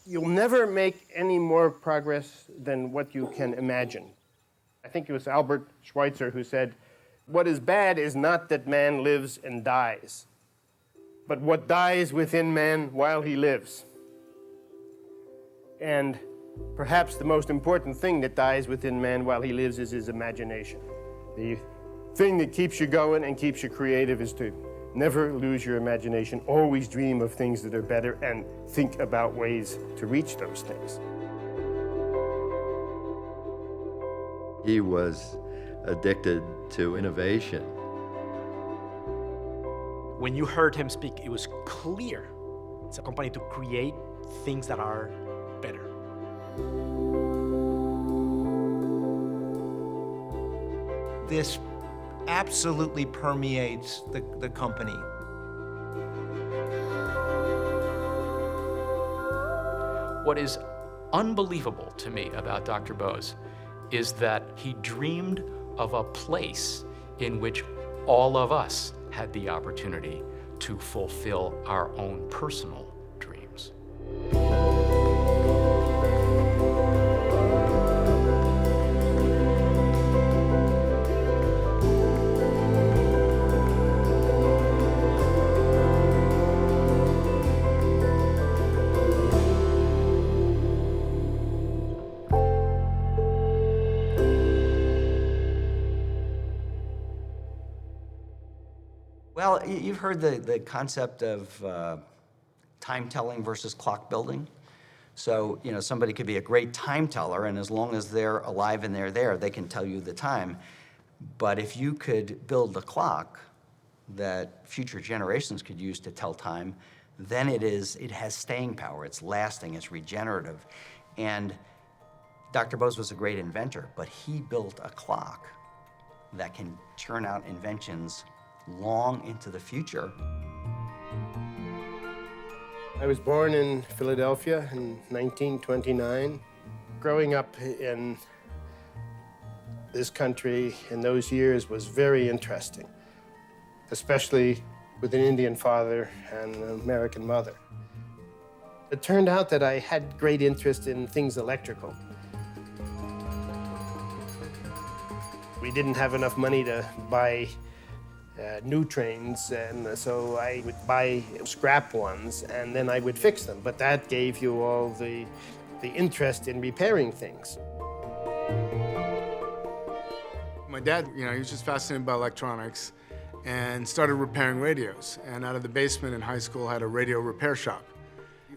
You'll never make any more progress than what you can imagine. I think it was Albert Schweitzer who said, what is bad is not that man lives and dies, but what dies within man while he lives. And perhaps the most important thing that dies within man while he lives is his imagination. The thing that keeps you going and keeps you creative is to never lose your imagination. Always dream of things that are better and think about ways to reach those things. He was addicted to innovation. When you heard him speak, it was clear it's a company to create things that are better. This absolutely permeates the company. What is unbelievable to me about Dr. Bose is that he dreamed of a place in which all of us had the opportunity to fulfill our own personal dreams. Well, you've heard the concept of time telling versus clock building. So, you know, somebody could be a great time teller, and as long as they're alive and they're there, they can tell you the time. But if you could build a clock that future generations could use to tell time, then it has staying power, it's lasting, it's regenerative. And Dr. Bose was a great inventor, but he built a clock that can churn out inventions long into the future. I was born in Philadelphia in 1929. Growing up in this country in those years was very interesting, especially with an Indian father and an American mother. It turned out that I had great interest in things electrical. We didn't have enough money to buy new trains, and so I would buy scrap ones, and then I would fix them. But that gave you all the interest in repairing things. My dad, he was just fascinated by electronics and started repairing radios. And out of the basement in high school had a radio repair shop.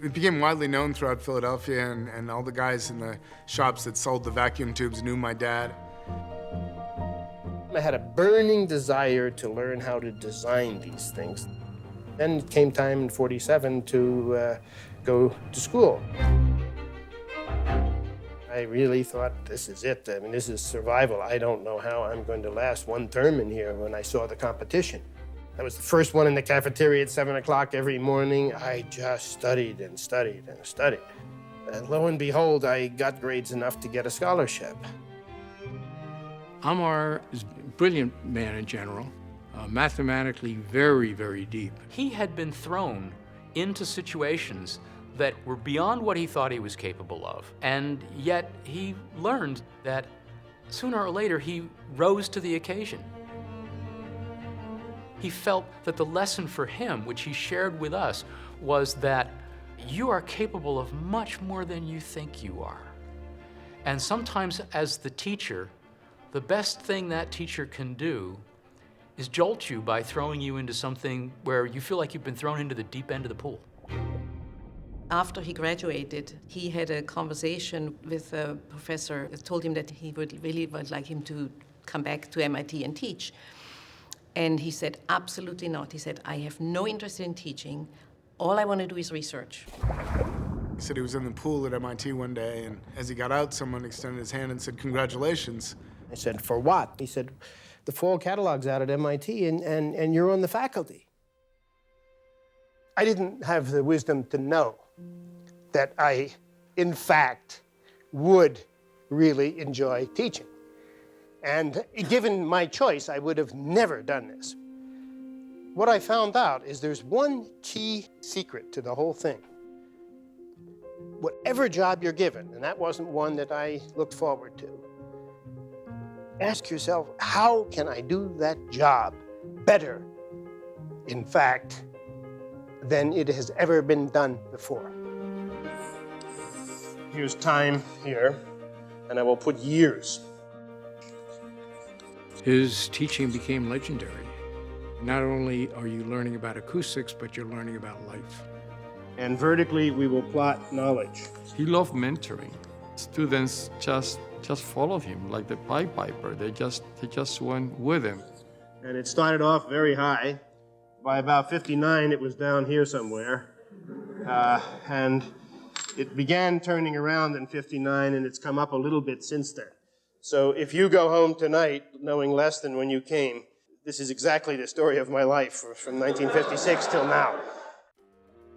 It became widely known throughout Philadelphia, and all the guys in the shops that sold the vacuum tubes knew my dad. I had a burning desire to learn how to design these things. Then it came time in '47 to go to school. I really thought, this is it. I mean, this is survival. I don't know how I'm going to last one term in here when I saw the competition. I was the first one in the cafeteria at 7 o'clock every morning. I just studied and studied and studied. And lo and behold, I got grades enough to get a scholarship. Amar is a brilliant man in general, mathematically very, very deep. He had been thrown into situations that were beyond what he thought he was capable of, and yet he learned that sooner or later he rose to the occasion. He felt that the lesson for him, which he shared with us, was that you are capable of much more than you think you are. And sometimes as the teacher, the best thing that teacher can do is jolt you by throwing you into something where you feel like you've been thrown into the deep end of the pool. After he graduated, he had a conversation with a professor who told him that he would like him to come back to MIT and teach. And he said, absolutely not. He said, I have no interest in teaching. All I want to do is research. He said he was in the pool at MIT one day, and as he got out, someone extended his hand and said, congratulations. I said, for what? He said, the fall catalog's out at MIT, and you're on the faculty. I didn't have the wisdom to know that I, in fact, would really enjoy teaching. And given my choice, I would have never done this. What I found out is there's one key secret to the whole thing. Whatever job you're given, and that wasn't one that I looked forward to, ask yourself, how can I do that job better, in fact, than it has ever been done before? Here's time here, and I will put years. His teaching became legendary. Not only are you learning about acoustics, but you're learning about life. And vertically, we will plot knowledge. He loved mentoring. Students just followed him like the Pied Piper. They just went with him. And it started off very high. By about 59, it was down here somewhere. And it began turning around in 59, and it's come up a little bit since then. So if you go home tonight knowing less than when you came, this is exactly the story of my life from 1956 till now.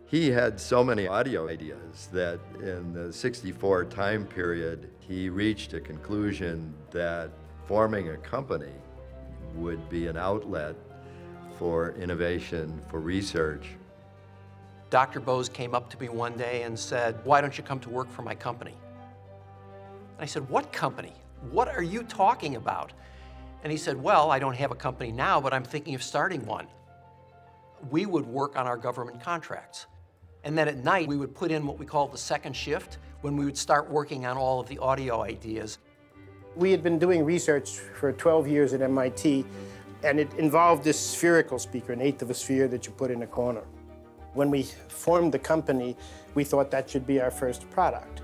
He had so many audio ideas that in the 64 time period, he reached a conclusion that forming a company would be an outlet for innovation, for research. Dr. Bose came up to me one day and said, "Why don't you come to work for my company?" I said, "What company? What are you talking about?" And he said, "Well, I don't have a company now, but I'm thinking of starting one. We would work on our government contracts. And then at night, we would put in what we call the second shift, when we would start working on all of the audio ideas." We had been doing research for 12 years at MIT, and it involved this spherical speaker, an eighth of a sphere that you put in a corner. When we formed the company, we thought that should be our first product.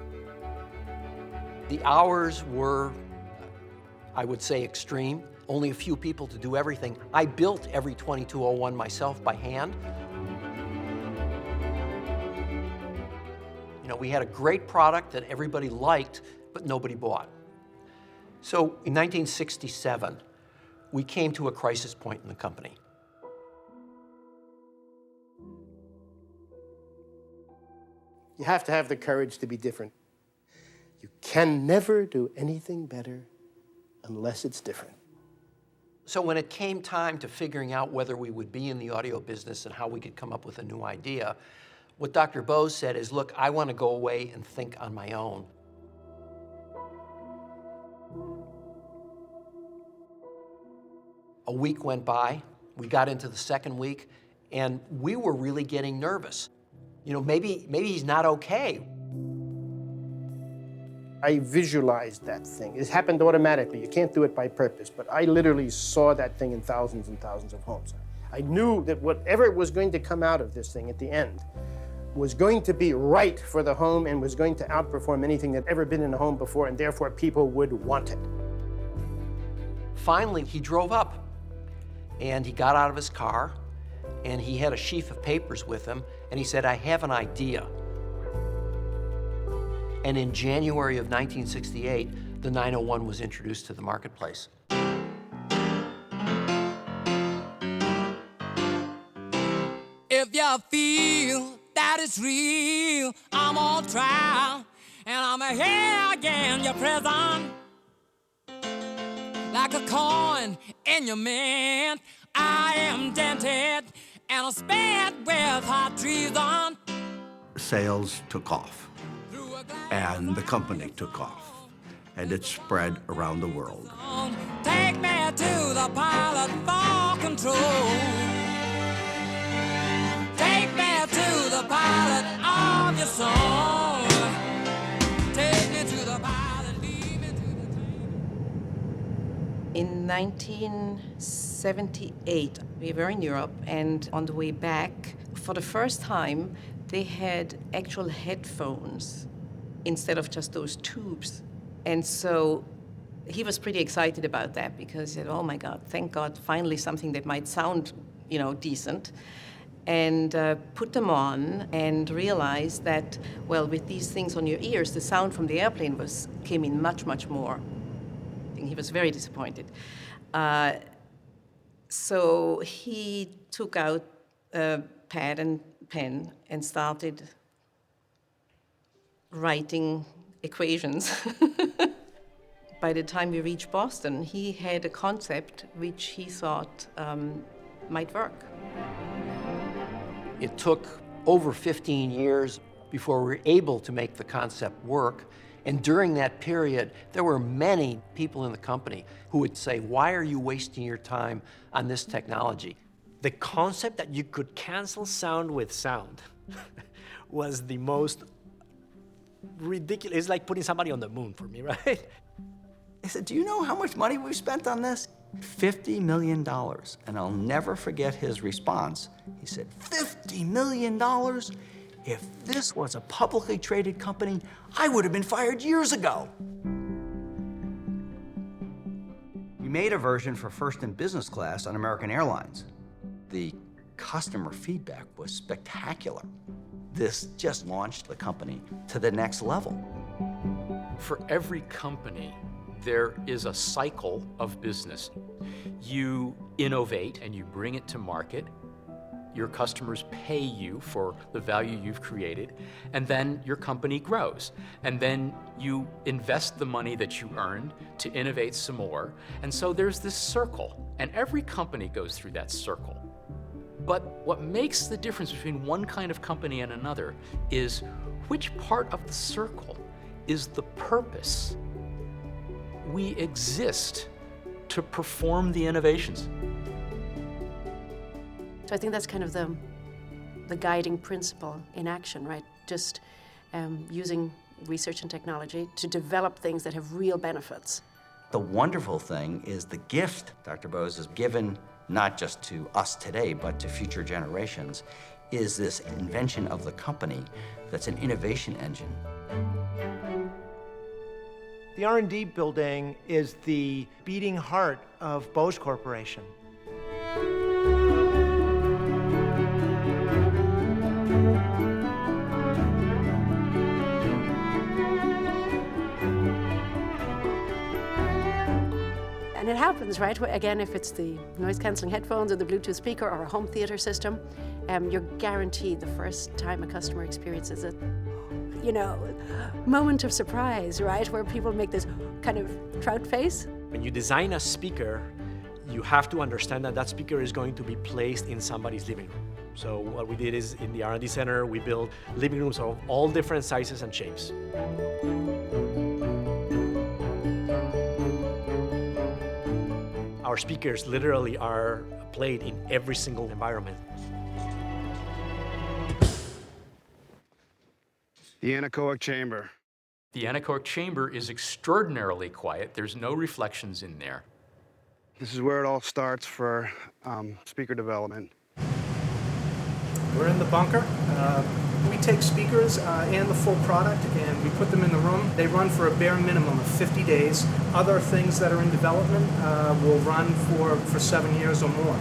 The hours were, I would say, extreme. Only a few people to do everything. I built every 2201 myself by hand. You know, we had a great product that everybody liked, but nobody bought. So in 1967, we came to a crisis point in the company. You have to have the courage to be different. You can never do anything better unless it's different. So when it came time to figuring out whether we would be in the audio business and how we could come up with a new idea, what Dr. Bose said is, "Look, I want to go away and think on my own." A week went by, we got into the second week, and we were really getting nervous. You know, maybe he's not okay. I visualized that thing. It happened automatically. You can't do it by purpose, but I literally saw that thing in thousands and thousands of homes. I knew that whatever was going to come out of this thing at the end was going to be right for the home and was going to outperform anything that ever been in a home before, and therefore people would want it. Finally, he drove up, and he got out of his car, and he had a sheaf of papers with him, and he said, "I have an idea." And in January of 1968, the 901 was introduced to the marketplace. If you feel that it's real, I'm on trial, and I'm here again, your prison. Like a coin in your mint, I am dented, and I'm spared with hot treason. Sales took off, and the company took off, and it spread around the world. Take me to the pilot for control. Take me to the pilot of your song. Take me to the pilot, lead me to the train. In 1978, we were in Europe, and on the way back, for the first time, they had actual headphones instead of just those tubes. And so he was pretty excited about that because he said, "Oh my God, thank God, finally something that might sound, decent." And put them on and realized that, well, with these things on your ears, the sound from the airplane came in much, much more. He was very disappointed. So he took out a pad and pen and started writing equations. By the time we reached Boston, he had a concept which he thought might work. It took over 15 years before we were able to make the concept work. And during that period, there were many people in the company who would say, why are you wasting your time on this technology? The concept that you could cancel sound with sound was the most ridiculous. It's like putting somebody on the moon for me, right? I said, do you know how much money we've spent on this? $50 million. And I'll never forget his response. He said, $50 million? If this was a publicly traded company, I would have been fired years ago. We made a version for first and business class on American Airlines. The customer feedback was spectacular. This just launched the company to the next level. For every company, there is a cycle of business. You innovate and you bring it to market. Your customers pay you for the value you've created, and then your company grows. And then you invest the money that you earned to innovate some more. And so there's this circle, and every company goes through that circle. But what makes the difference between one kind of company and another is which part of the circle is the purpose. We exist to perform the innovations. So I think that's kind of the guiding principle in action, right? Just using research and technology to develop things that have real benefits. The wonderful thing is the gift Dr. Bose has given not just to us today, but to future generations, is this invention of the company that's an innovation engine. The R&D building is the beating heart of Bose Corporation. And it happens, right? Again, if it's the noise-canceling headphones or the Bluetooth speaker or a home theater system, you're guaranteed the first time a customer experiences it, moment of surprise, right? Where people make this kind of trout face. When you design a speaker, you have to understand that that speaker is going to be placed in somebody's living room. So what we did is in the R&D center, we built living rooms of all different sizes and shapes. Our speakers literally are played in every single environment. The anechoic chamber. The anechoic chamber is extraordinarily quiet. There's no reflections in there. This is where it all starts for speaker development. We're in the bunker. We take speakers and the full product and we put them in the room. They run for a bare minimum of 50 days. Other things that are in development will run for 7 years or more.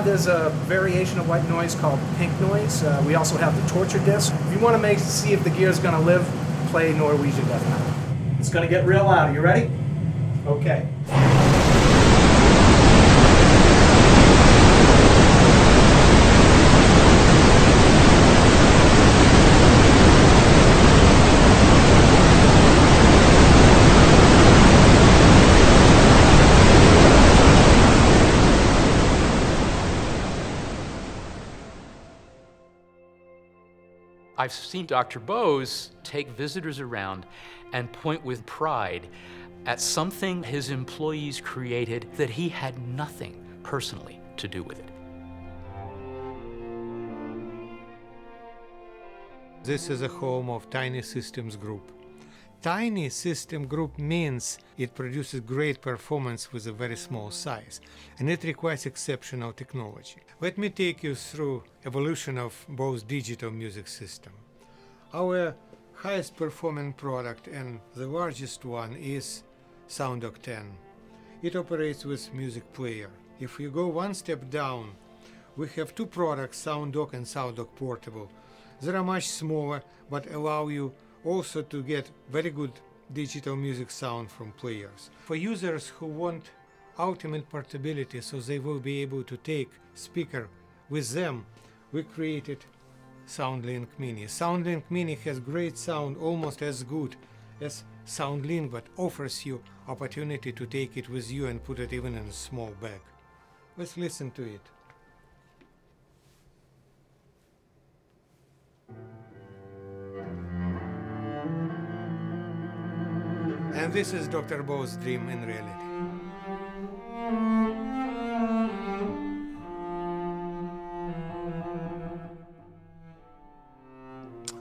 There's a variation of white noise called pink noise. We also have the torture disc. If you want to see if the gear is going to live, play Norwegian death metal. It's going to get real loud. Are you ready? Okay. I've seen Dr. Bose take visitors around and point with pride at something his employees created that he had nothing personally to do with it. This is a home of Tiny Systems Group. Tiny System Group means it produces great performance with a very small size, and it requires exceptional technology. Let me take you through evolution of Bose digital music system. Our highest performing product and the largest one is SoundDock 10. It operates with music player. If you go one step down, we have two products, SoundDock and SoundDock Portable. They are much smaller, but allow you also to get very good digital music sound from players. For users who want ultimate portability, so they will be able to take speaker with them, we created SoundLink Mini. SoundLink Mini has great sound, almost as good as SoundLink, but offers you opportunity to take it with you and put it even in a small bag. Let's listen to it. And this is Dr. Bose's dream in reality.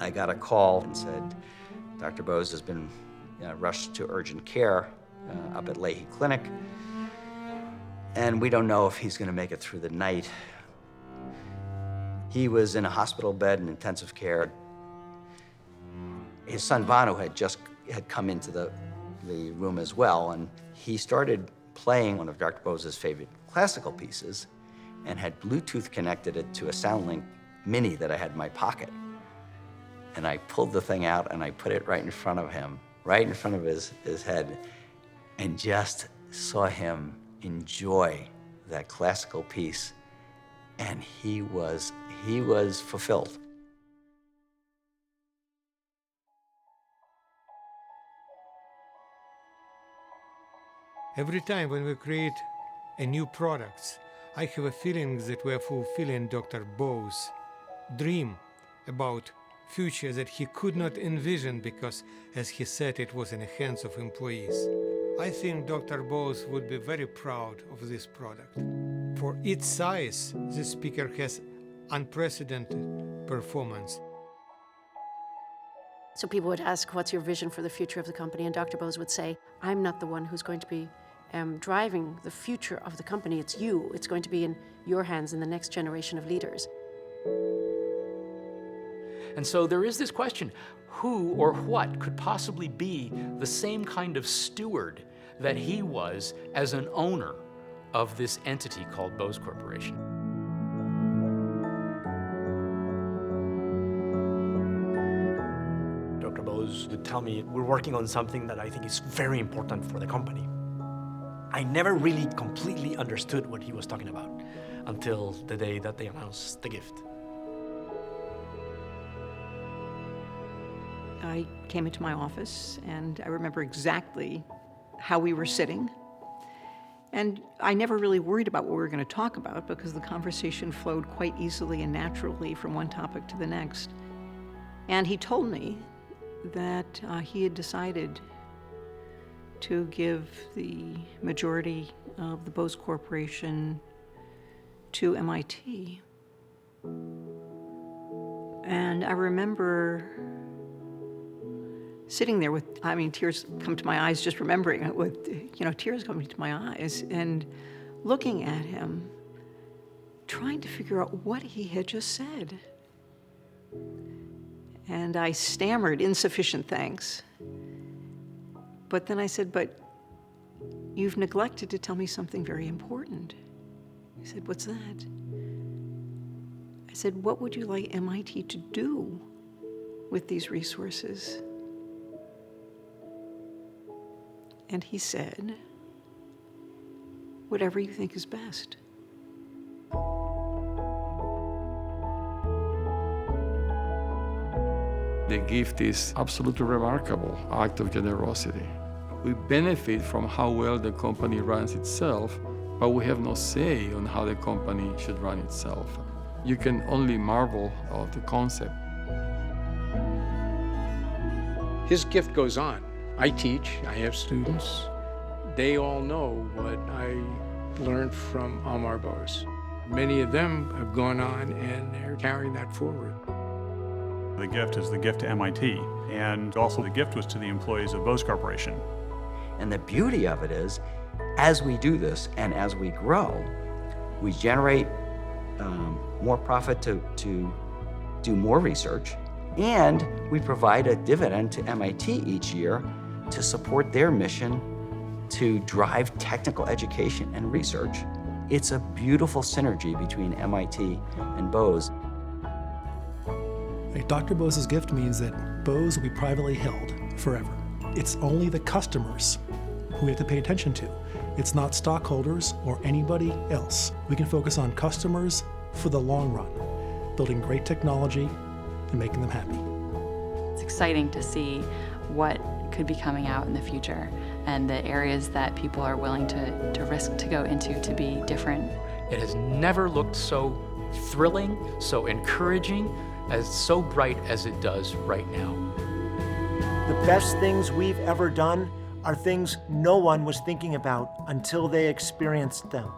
I got a call and said, Dr. Bose has been rushed to urgent care up at Leahy Clinic, and we don't know if he's going to make it through the night. He was in a hospital bed in intensive care. His son Vanu had come into the room as well, and he started playing one of Dr. Bose's favorite classical pieces and had Bluetooth connected it to a SoundLink Mini that I had in my pocket. And I pulled the thing out and I put it right in front of him, right in front of his head, and just saw him enjoy that classical piece. And he was fulfilled. Every time when we create a new product, I have a feeling that we are fulfilling Dr. Bose's dream about future that he could not envision because, as he said, it was in the hands of employees. I think Dr. Bose would be very proud of this product. For its size, this speaker has unprecedented performance. So people would ask, what's your vision for the future of the company? And Dr. Bose would say, I'm not the one who's going to be driving the future of the company. It's you. It's going to be in your hands in the next generation of leaders. And so there is this question, who or what could possibly be the same kind of steward that he was as an owner of this entity called Bose Corporation? Dr. Bose would tell me, we're working on something that I think is very important for the company. I never really completely understood what he was talking about until the day that they announced the gift. I came into my office, and I remember exactly how we were sitting. And I never really worried about what we were going to talk about because the conversation flowed quite easily and naturally from one topic to the next. And he told me that he had decided to give the majority of the Bose Corporation to MIT. And I remember sitting there with, tears come to my eyes just remembering it, with, tears coming to my eyes, and looking at him, trying to figure out what he had just said. And I stammered insufficient thanks. But then I said, but you've neglected to tell me something very important. He said, what's that? I said, what would you like MIT to do with these resources? And he said, whatever you think is best. The gift is absolutely remarkable act of generosity. We benefit from how well the company runs itself, but we have no say on how the company should run itself. You can only marvel at the concept. His gift goes on. I teach, I have students. They all know what I learned from Amar Bose. Many of them have gone on and they're carrying that forward. The gift is the gift to MIT, and also the gift was to the employees of Bose Corporation. And the beauty of it is, as we do this and as we grow, we generate more profit to do more research, and we provide a dividend to MIT each year to support their mission to drive technical education and research. It's a beautiful synergy between MIT and Bose. Dr. Bose's gift means that Bose will be privately held forever. It's only the customers who we have to pay attention to. It's not stockholders or anybody else. We can focus on customers for the long run, building great technology and making them happy. It's exciting to see what could be coming out in the future and the areas that people are willing to risk to go into to be different. It has never looked so thrilling, so encouraging, as so bright as it does right now. The best things we've ever done are things no one was thinking about until they experienced them.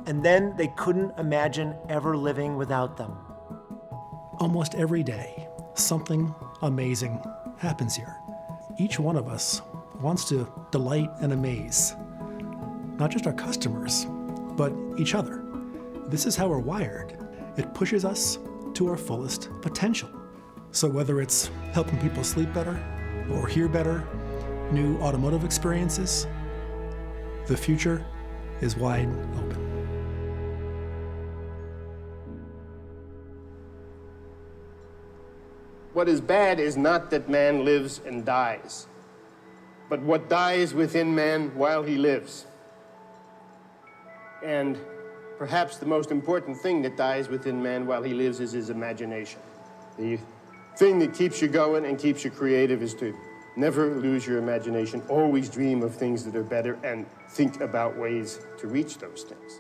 And then they couldn't imagine ever living without them. Almost every day, something amazing happens here. Each one of us wants to delight and amaze, not just our customers, but each other. This is how we're wired. It pushes us to our fullest potential. So whether it's helping people sleep better or hear better, new automotive experiences, the future is wide open. What is bad is not that man lives and dies, but what dies within man while he lives. And perhaps the most important thing that dies within man while he lives is his imagination. The thing that keeps you going and keeps you creative is to never lose your imagination. Always dream of things that are better and think about ways to reach those things.